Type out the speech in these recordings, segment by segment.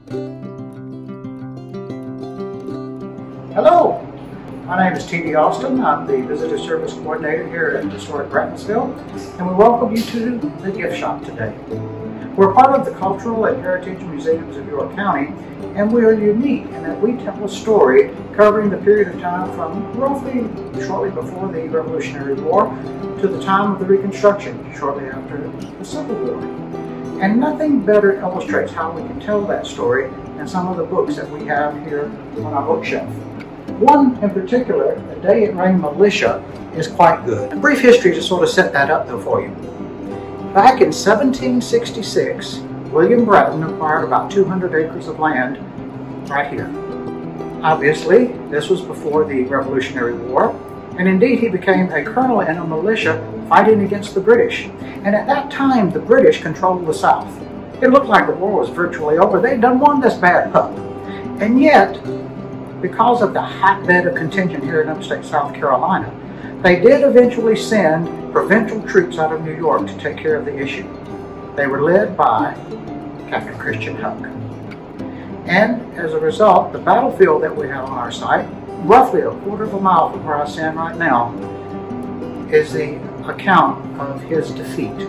Hello, my name is T.D. Austin. I'm the Visitor Service Coordinator here at Historic Brattonsville, and we welcome you to the gift shop today. We're part of the Cultural and Heritage Museums of York County, and we are unique in that we tell a story covering the period of time from roughly shortly before the Revolutionary War to the time of the Reconstruction, shortly after the Civil War. And nothing better illustrates how we can tell that story than some of the books that we have here on our bookshelf. One in particular, A Day It Rained Militia, is quite good. A brief history to sort of set that up though for you. Back in 1766, William Bratton acquired about 200 acres of land right here. Obviously, this was before the Revolutionary War, and indeed he became a colonel in a militia fighting against the British. And at that time, the British controlled the South. It looked like the war was virtually over. They'd done won this bad pup. And yet, because of the hotbed of contention here in upstate South Carolina, they did eventually send provincial troops out of New York to take care of the issue. They were led by Captain Christian Huck. And as a result, the battlefield that we have on our site, roughly a quarter of a mile from where I stand right now, is the account of his defeat.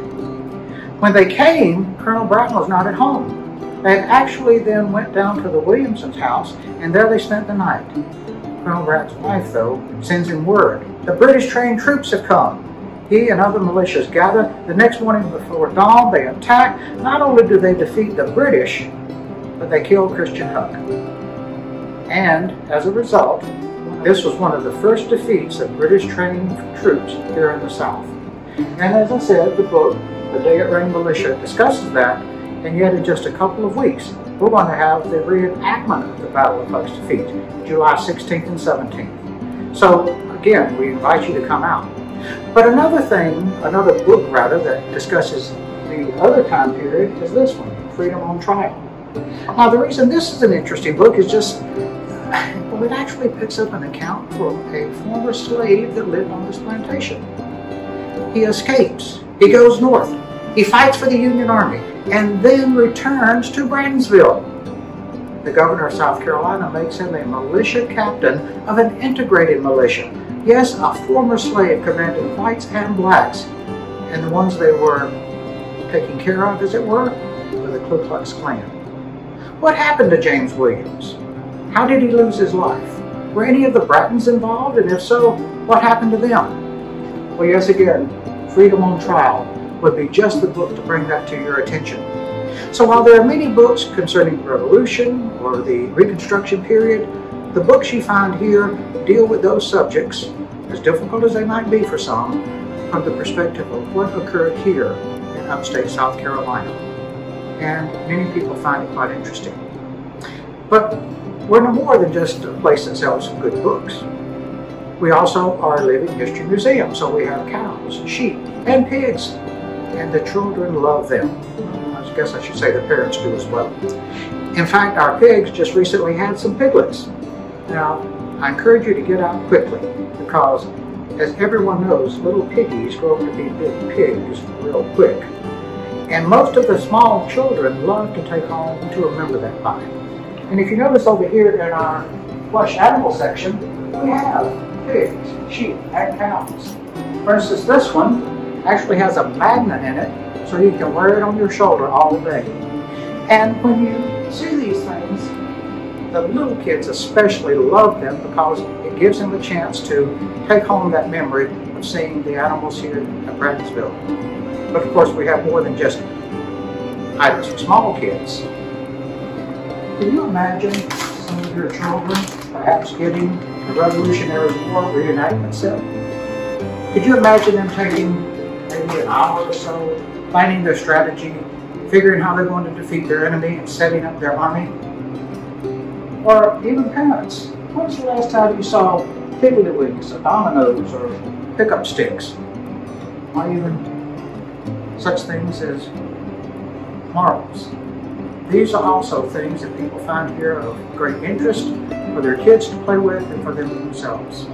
When they came, Colonel Bratton was not at home. They actually then went down to the Williamsons' house, and there they spent the night. Colonel Bratton's wife, though, sends him word. The British trained troops have come. He and other militias gather. The next morning before dawn, they attack. Not only do they defeat the British, but they kill Christian Huck. And as a result, this was one of the first defeats of British trained troops here in the South. And as I said, the book, The Day It Rained Militia, discusses that. And yet in just a couple of weeks, we're going to have the reenactment of the Battle of Huck's defeat, July 16th and 17th. So again, we invite you to come out. But another book that discusses the other time period is this one, Freedom on Trial. Now the reason this is an interesting book is just, well, it actually picks up an account from a former slave that lived on this plantation. He escapes, he goes north, he fights for the Union Army, and then returns to Brattonsville. The governor of South Carolina makes him a militia captain of an integrated militia. Yes, a former slave commanding whites and blacks, and the ones they were taking care of, as it were the Ku Klux Klan. What happened to James Williams? How did he lose his life? Were any of the Brattons involved, and if so, what happened to them? Well, yes, again, Freedom on Trial would be just the book to bring that to your attention. So while there are many books concerning the Revolution or the Reconstruction period, the books you find here deal with those subjects, as difficult as they might be for some, from the perspective of what occurred here in upstate South Carolina. And many people find it quite interesting. But we're no more than just a place that sells good books. We also are a living history museum, so we have cows, sheep, and pigs. And the children love them. I guess I should say the parents do as well. In fact, our pigs just recently had some piglets. Now, I encourage you to get out quickly because, as everyone knows, little piggies grow up to be big pigs real quick. And most of the small children love to take home to remember that by. And if you notice over here in our plush animal section, we have pigs, sheep, and cows. For instance, this one actually has a magnet in it, so you can wear it on your shoulder all day. And when you see these things, the little kids especially love them because it gives them a chance to take home that memory of seeing the animals here at Brattonsville. But of course, we have more than just items for small kids. Can you imagine some of your children perhaps getting the Revolutionary War reenactment set? Could you imagine them taking maybe an hour or so, planning their strategy, figuring how they're going to defeat their enemy and setting up their army? Or even parents, when was the last time you saw pigglywigs or dominoes or pickup sticks? Or even such things as marbles. These are also things that people find here of great interest for their kids to play with and for them themselves.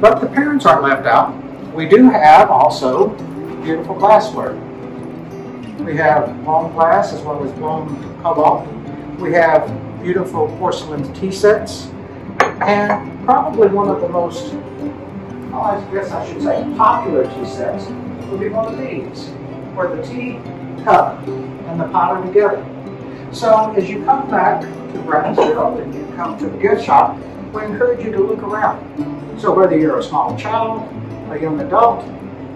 But the parents aren't left out. We do have also beautiful glassware. We have blown glass as well as blown cobalt. We have beautiful porcelain tea sets, and probably one of the most, well, I guess I should say, popular tea sets would be one of these, where the tea cup and the pot are together. So as you come back to Brattonsville and you come to the gift shop, we encourage you to look around. So whether you're a small child, a young adult,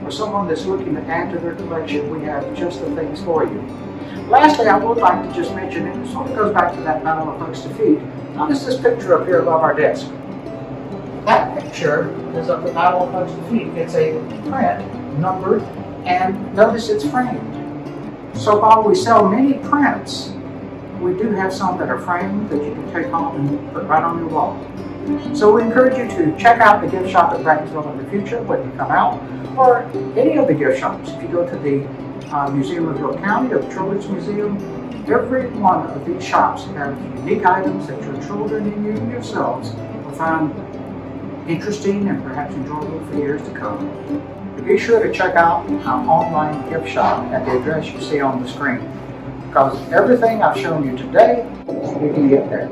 or someone that's looking to add to their collection, we have just the things for you. Lastly, I would like to just mention, it sort of goes back to that Battle of Huck's Defeat. Notice this picture up here above our desk. That picture is of the Battle of Huck's Defeat. It's a print, numbered, and notice it's framed. So while we sell many prints, we do have some that are framed that you can take home and put right on your wall. So we encourage you to check out the gift shop at Brattonsville in the future when you come out, or any of the gift shops. If you go to the Museum of York County or the Children's Museum, every one of these shops have unique items that your children and you yourselves will find interesting and perhaps enjoyable for years to come. Be sure to check out our online gift shop at the address you see on the screen, because everything I've shown you today, you can get there.